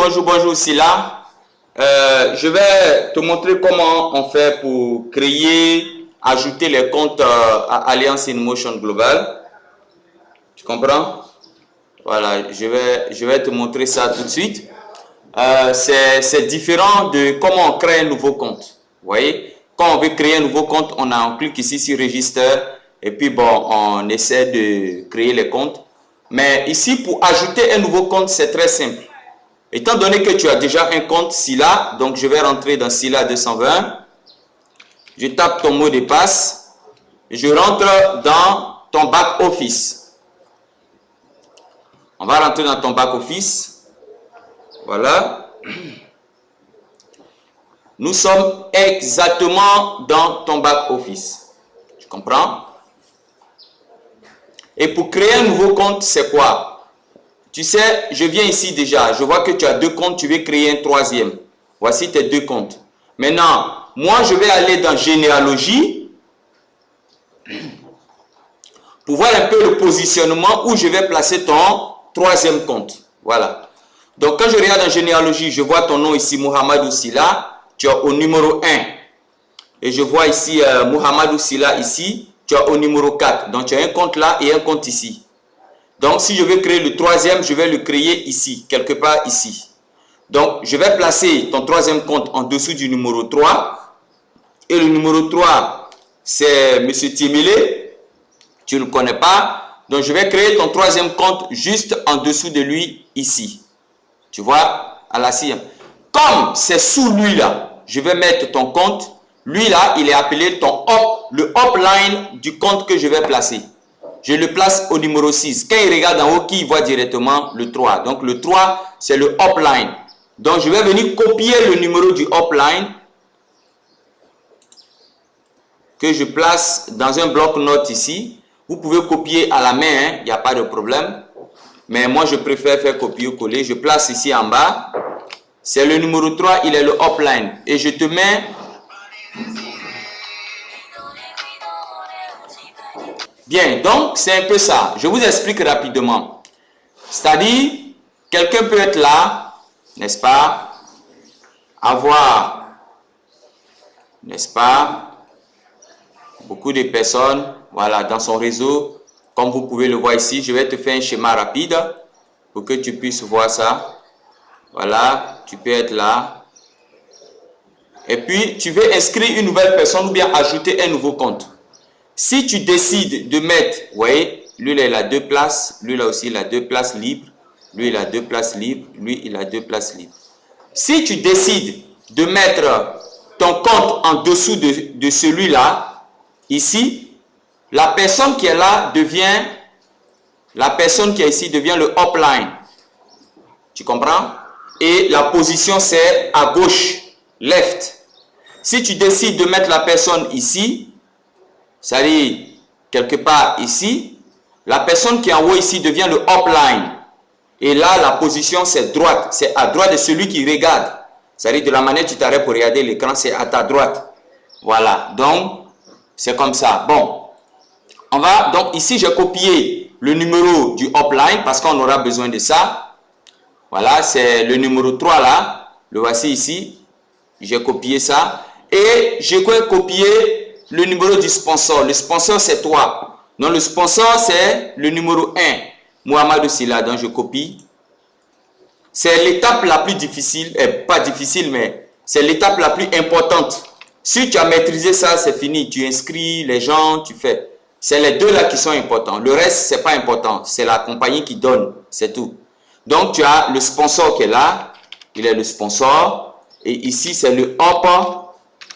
Bonjour, bonjour Sila. Je vais te montrer comment on fait pour créer, ajouter les comptes à Alliance InMotion Global. Tu comprends? Voilà, je vais te montrer ça tout de suite. C'est différent de comment on crée un nouveau compte. Vous voyez? Quand on veut créer un nouveau compte, on clique ici sur Register et puis bon, on essaie de créer les comptes. Mais ici, pour ajouter un nouveau compte, c'est très simple. Étant donné que tu as déjà un compte Sila, donc je vais rentrer dans Sila 220. Je tape ton mot de passe. Je rentre dans ton back office. On va rentrer dans ton back office. Voilà. Nous sommes exactement dans ton back office. Tu comprends? Et pour créer un nouveau compte, c'est quoi? Tu sais, je viens ici déjà. Je vois que tu as deux comptes, tu veux créer un troisième. Voici tes deux comptes. Maintenant, moi, je vais aller dans généalogie pour voir un peu le positionnement où je vais placer ton troisième compte. Voilà. Donc, quand je regarde en généalogie, je vois ton nom ici, Mohamedou Sila. Tu es au numéro 1. Et je vois ici Mohamedou Sila ici. Tu es au numéro 4. Donc, tu as un compte là et un compte ici. Donc, si je veux créer le troisième, je vais le créer ici, quelque part ici. Donc, je vais placer ton troisième compte en dessous du numéro 3. Et le numéro 3, c'est M. Timilé. Tu ne le connais pas. Donc, je vais créer ton troisième compte juste en dessous de lui ici. Tu vois, à la cime. Comme c'est sous lui là, je vais mettre ton compte. Lui là, il est appelé ton le upline du compte que je vais placer. Je le place au numéro 6. Quand il regarde en haut, il voit directement le 3. Donc, le 3, c'est le upline. Donc, je vais venir copier le numéro du upline que je place dans un bloc-notes ici. Vous pouvez copier à la main, hein, il n'y a pas de problème. Mais moi, je préfère faire copier-coller. Je place ici en bas. C'est le numéro 3, il est le upline. Et je te mets... Bien, donc c'est un peu ça. Je vous explique rapidement. C'est-à-dire, quelqu'un peut être là, n'est-ce pas? Avoir, n'est-ce pas? Beaucoup de personnes, voilà, dans son réseau. Comme vous pouvez le voir ici, je vais te faire un schéma rapide pour que tu puisses voir ça. Voilà, tu peux être là. Et puis, tu veux inscrire une nouvelle personne ou bien ajouter un nouveau compte. Si tu décides de mettre, vous voyez, lui là, il a 2 places, lui là aussi, il a 2 places libres, lui il a 2 places libres, lui il a 2 places libres. Si tu décides de mettre ton compte en dessous de celui-là, ici, la personne qui est là devient, la personne qui est ici devient le upline. Tu comprends? Et la position c'est à gauche, left. Si tu décides de mettre la personne ici, c'est-à-dire quelque part ici, la personne qui est en haut ici devient le upline. Et là, la position c'est droite, c'est à droite de celui qui regarde. C'est-à-dire de la manière que tu t'arrêtes pour regarder l'écran, c'est à ta droite. Voilà, donc c'est comme ça. Bon, on va, donc ici j'ai copié le numéro du upline parce qu'on aura besoin de ça. Voilà, c'est le numéro 3 là, le voici ici. J'ai copié ça. Et j'ai copié le numéro du sponsor. Le sponsor, c'est toi. Donc, le sponsor, c'est le numéro 1. Mohamedou Sila. Donc, je copie. C'est l'étape la plus difficile. Pas difficile, mais c'est l'étape la plus importante. Si tu as maîtrisé ça, c'est fini. Tu inscris les gens, tu fais. C'est les deux là qui sont importants. Le reste, c'est pas important. C'est la compagnie qui donne. C'est tout. Donc, tu as le sponsor qui est là. Il est le sponsor. Et ici, c'est le upper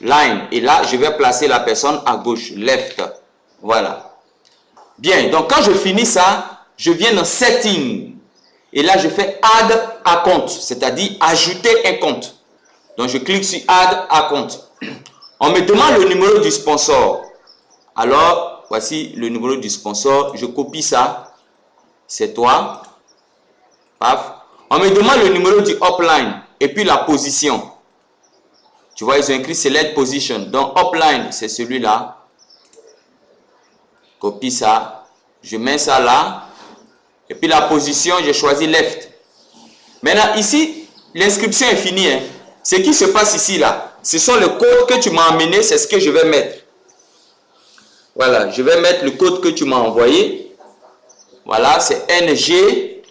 line. Et là, je vais placer la personne à gauche, left. Voilà. Bien, donc quand je finis ça, je viens dans Setting. Et là, je fais Add à compte, c'est-à-dire ajouter un compte. Donc, je clique sur Add à compte. On me demande le numéro du sponsor. Alors, voici le numéro du sponsor. Je copie ça. C'est toi. Paf. On me demande le numéro du upline et puis la position. Tu vois, ils ont écrit Select Position. Donc, upline, c'est celui-là. Copie ça. Je mets ça là. Et puis, la position, j'ai choisi Left. Maintenant, ici, l'inscription est finie. Hein. Ce qui se passe ici, là, ce sont les codes que tu m'as amené, c'est ce que je vais mettre. Voilà, je vais mettre le code que tu m'as envoyé. Voilà, c'est NG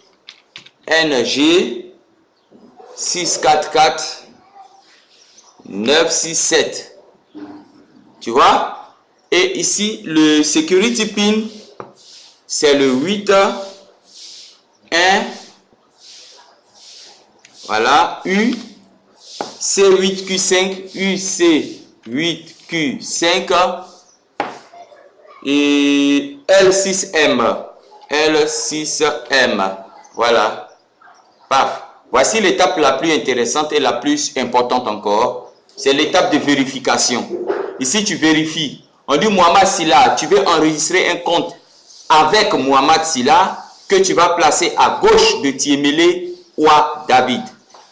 644 967. Tu vois? Et ici, le security pin, c'est le 8 1. Voilà, U C8Q5, UC8Q5 et L6M. L6M. Voilà. Paf. Voici l'étape la plus intéressante et la plus importante encore. C'est l'étape de vérification. Ici, tu vérifies. On dit Mohamed Sylla, tu veux enregistrer un compte avec Mohamed Sylla que tu vas placer à gauche de Tiemele ou à David.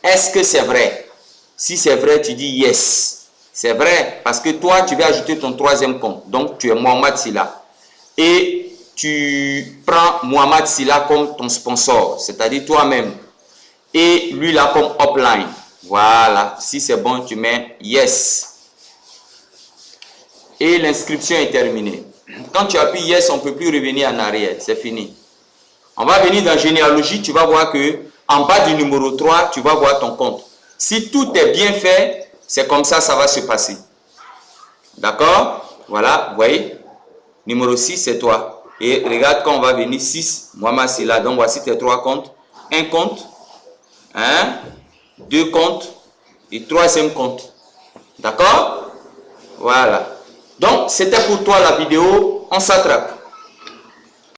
Est-ce que c'est vrai? Si c'est vrai, tu dis yes. C'est vrai parce que toi, tu vas ajouter ton troisième compte. Donc, tu es Mohamed Sylla. Et tu prends Mohamed Sylla comme ton sponsor, c'est-à-dire toi-même. Et lui là comme upline. Voilà. Si c'est bon, tu mets yes. Et l'inscription est terminée. Quand tu appuies yes, on ne peut plus revenir en arrière. C'est fini. On va venir dans généalogie. Tu vas voir que en bas du numéro 3, tu vas voir ton compte. Si tout est bien fait, c'est comme ça, ça va se passer. D'accord? Voilà, vous voyez. Numéro 6, c'est toi. Et regarde quand on va venir 6, Mohamed Sylla. Donc voici tes 3 comptes. Un compte, 2 comptes et troisième compte. D'accord? Voilà. Donc, c'était pour toi la vidéo. On s'attrape.